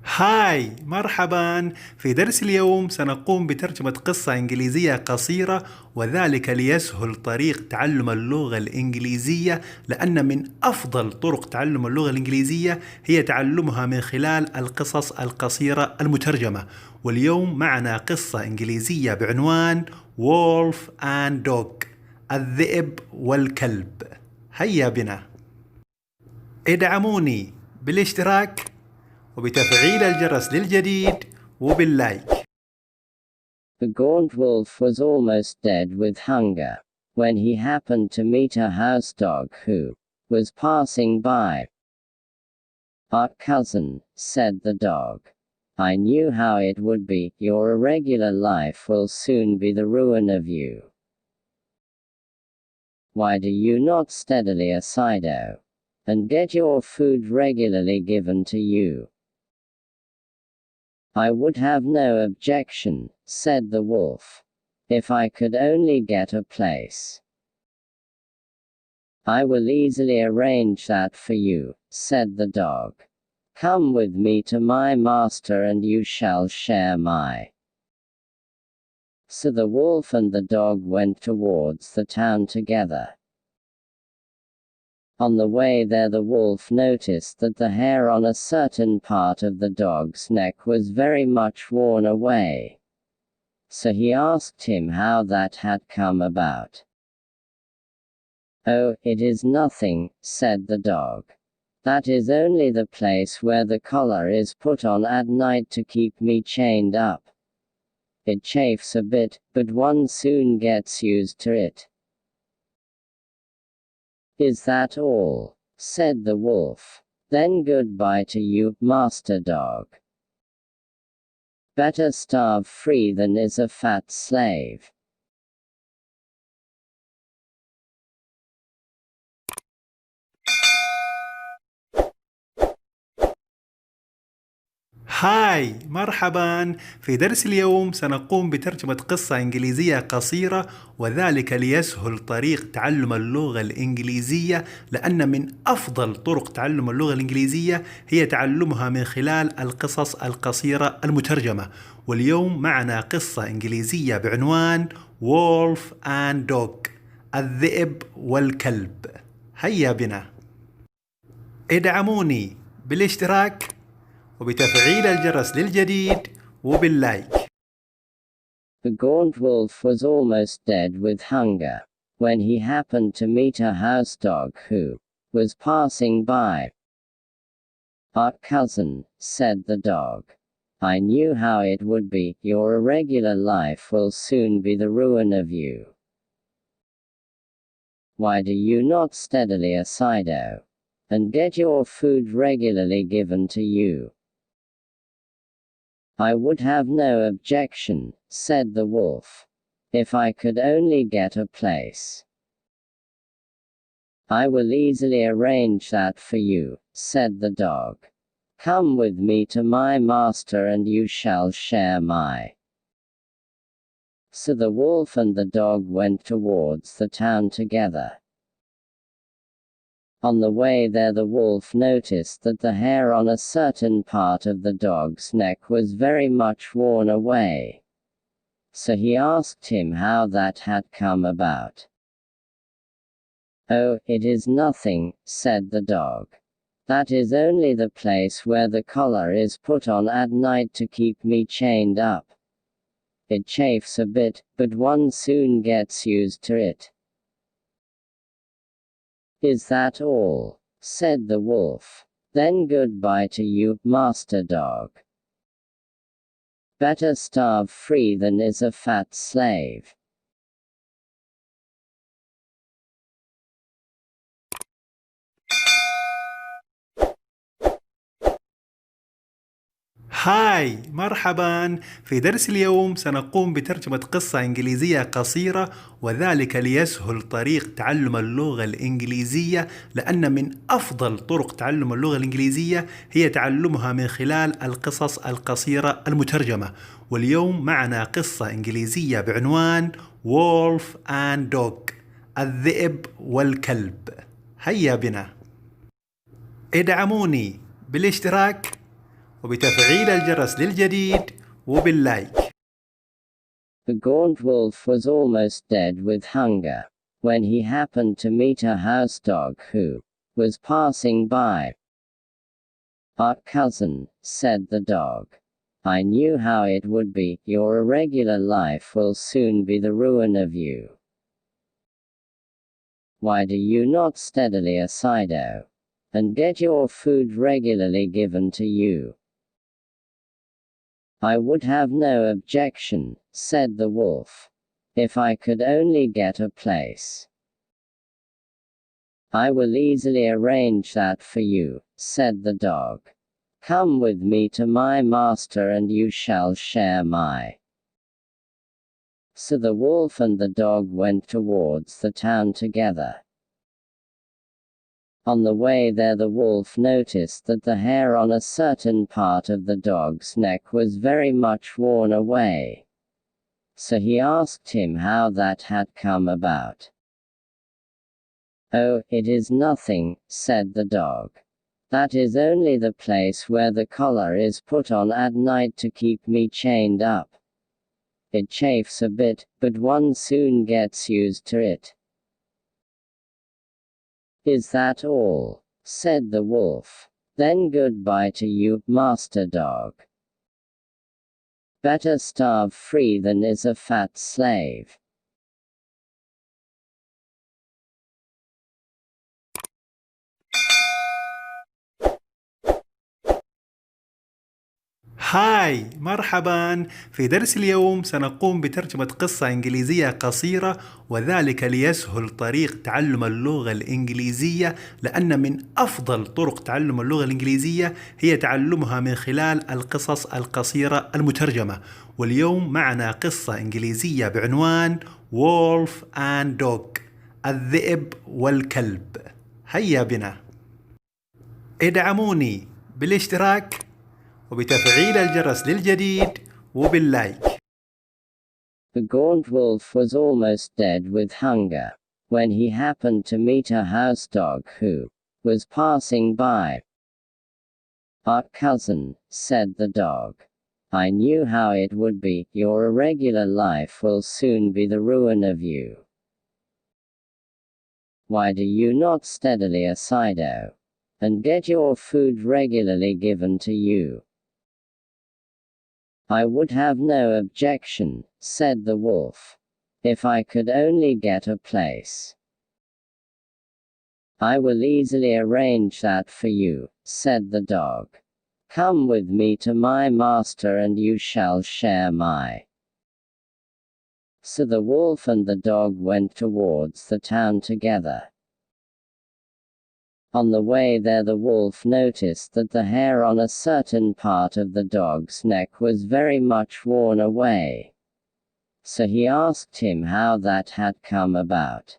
هاي مرحبا. في درس اليوم سنقوم بترجمة قصة إنجليزية قصيرة، وذلك ليسهل طريق تعلم اللغة الإنجليزية، لأن من أفضل طرق تعلم اللغة الإنجليزية هي تعلمها من خلال القصص القصيرة المترجمة. واليوم معنا قصة إنجليزية بعنوان Wolf and Dog، الذئب والكلب. هيا بنا. ادعموني بالاشتراك وبتفعيل الجرس للجديد وباللايك. The gaunt wolf was almost dead with hunger when he happened to meet a house dog who was passing by. "Our cousin," said the dog. "I knew how it would be. Your irregular life will soon be the ruin of you. Why do you not steadily aside and get your food regularly given to you?" "I would have no objection," said the wolf, "if I could only get a place." "I will easily arrange that for you," said the dog. "Come with me to my master and you shall share my." So the wolf and the dog went towards the town together. On the way there the wolf noticed that the hair on a certain part of the dog's neck was very much worn away. So he asked him how that had come about. "Oh, it is nothing," said the dog. "That is only the place where the collar is put on at night to keep me chained up. It chafes a bit, but one soon gets used to it." "Is that all?" said the wolf. "Then goodbye to you, master dog. Better starve free than is a fat slave." هاي مرحبا. في درس اليوم سنقوم بترجمة قصة إنجليزية قصيرة، وذلك ليسهل طريق تعلم اللغة الإنجليزية، لأن من أفضل طرق تعلم اللغة الإنجليزية هي تعلمها من خلال القصص القصيرة المترجمة. واليوم معنا قصة إنجليزية بعنوان Wolf and Dog، الذئب والكلب. هيا بنا. ادعموني بالاشتراك وبتفعيل الجرس للجديد وباللايك. The gaunt wolf was almost dead with hunger when he happened to meet a house dog who was passing by. "Our cousin," said the dog. "I knew how it would be. Your irregular life will soon be the ruin of you. Why do you not steadily aside and get your food regularly given to you?" "I would have no objection," said the wolf, "if I could only get a place." "I will easily arrange that for you," said the dog. "Come with me to my master and you shall share my." So the wolf and the dog went towards the town together. On the way there the wolf noticed that the hair on a certain part of the dog's neck was very much worn away. So he asked him how that had come about. "Oh, it is nothing," said the dog. "That is only the place where the collar is put on at night to keep me chained up. It chafes a bit, but one soon gets used to it." "Is that all?" said the wolf. "Then goodbye to you, master dog. Better starve free than is a fat slave." هاي مرحبا. في درس اليوم سنقوم بترجمة قصة إنجليزية قصيرة، وذلك ليسهل طريق تعلم اللغة الإنجليزية، لأن من أفضل طرق تعلم اللغة الإنجليزية هي تعلمها من خلال القصص القصيرة المترجمة. واليوم معنا قصة إنجليزية بعنوان Wolf and Dog، الذئب والكلب. هيا بنا. ادعموني بالاشتراك وبتفعيل الجرس للجديد وباللايك. The gaunt wolf was almost dead with hunger when he happened to meet a house dog who was passing by. "Our cousin," said the dog. "I knew how it would be. Your irregular life will soon be the ruin of you. Why do you not steadily aside and get your food regularly given to you?" "I would have no objection," said the wolf, "if I could only get a place." "I will easily arrange that for you," said the dog. "Come with me to my master and you shall share my." So the wolf and the dog went towards the town together. On the way there the wolf noticed that the hair on a certain part of the dog's neck was very much worn away. So he asked him how that had come about. "Oh, it is nothing," said the dog. "That is only the place where the collar is put on at night to keep me chained up. It chafes a bit, but one soon gets used to it." "Is that all?" said the wolf. "Then goodbye to you, master dog. Better starve free than is a fat slave." هاي، مرحبا. في درس اليوم سنقوم بترجمة قصة إنجليزية قصيرة، وذلك ليسهل طريق تعلم اللغة الإنجليزية، لأن من أفضل طرق تعلم اللغة الإنجليزية هي تعلمها من خلال القصص القصيرة المترجمة. واليوم معنا قصة إنجليزية بعنوان Wolf and Dog، الذئب والكلب. هيا بنا. ادعموني بالاشتراك وبتفعيل الجرس للجديد وباللايك. The gaunt wolf was almost dead with hunger when he happened to meet a house dog who was passing by. "Our cousin," said the dog. "I knew how it would be. Your irregular life will soon be the ruin of you. Why do you not steadily aside and get your food regularly given to you?" "I would have no objection," said the wolf, "if I could only get a place." "I will easily arrange that for you," said the dog. "Come with me to my master and you shall share my." So the wolf and the dog went towards the town together. On the way there the wolf noticed that the hair on a certain part of the dog's neck was very much worn away. So he asked him how that had come about.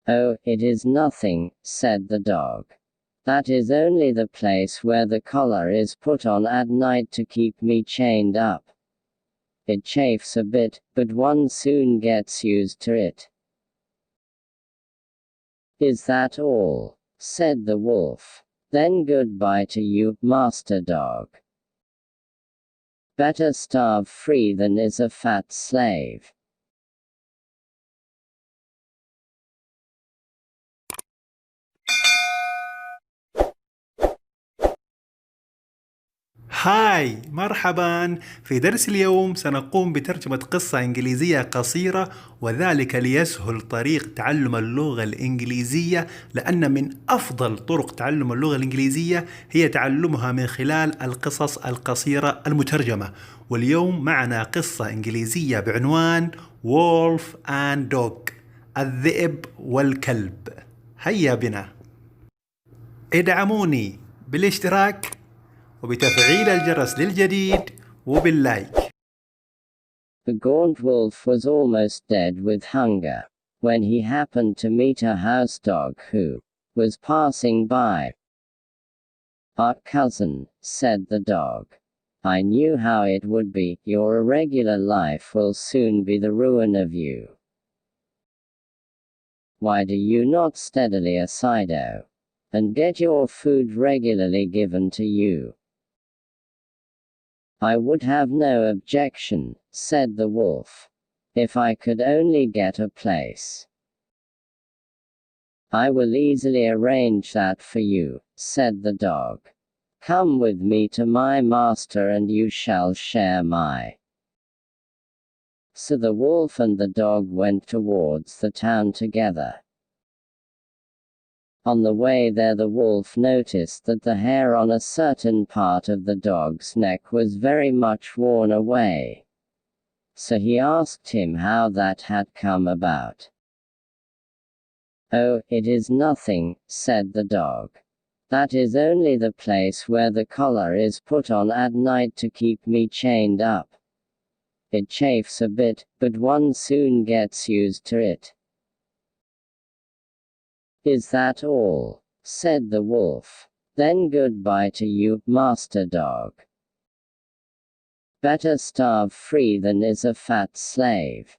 "Oh, it is nothing," said the dog. "That is only the place where the collar is put on at night to keep me chained up. It chafes a bit, but one soon gets used to it." "Is that all?" said the wolf. "Then goodbye to you, master dog. Better starve free than is a fat slave." هاي، مرحبا. في درس اليوم سنقوم بترجمة قصة إنجليزية قصيرة، وذلك ليسهل طريق تعلم اللغة الإنجليزية، لأن من أفضل طرق تعلم اللغة الإنجليزية هي تعلمها من خلال القصص القصيرة المترجمة. واليوم معنا قصة إنجليزية بعنوان Wolf and Dog، الذئب والكلب. هيا بنا. ادعموني بالاشتراك وبتفعيل الجرس للجديد وباللايك. The gaunt wolf was almost dead with hunger when he happened to meet a house dog who was passing by. "Our cousin," said the dog. "I knew how it would be. Your irregular life will soon be the ruin of you. Why do you not steadily aside and get your food regularly given to you. I would have no objection, said the wolf, if I could only get a place. I will easily arrange that for you, said the dog. Come with me to my master and you shall share my. So the wolf and the dog went towards the town together. On the way there the wolf noticed that the hair on a certain part of the dog's neck was very much worn away. So he asked him how that had come about. Oh, it is nothing, said the dog. That is only the place where the collar is put on at night to keep me chained up. It chafes a bit, but one soon gets used to it. Is that all? Said the wolf. Then goodbye to you, master dog. Better starve free than is a fat slave.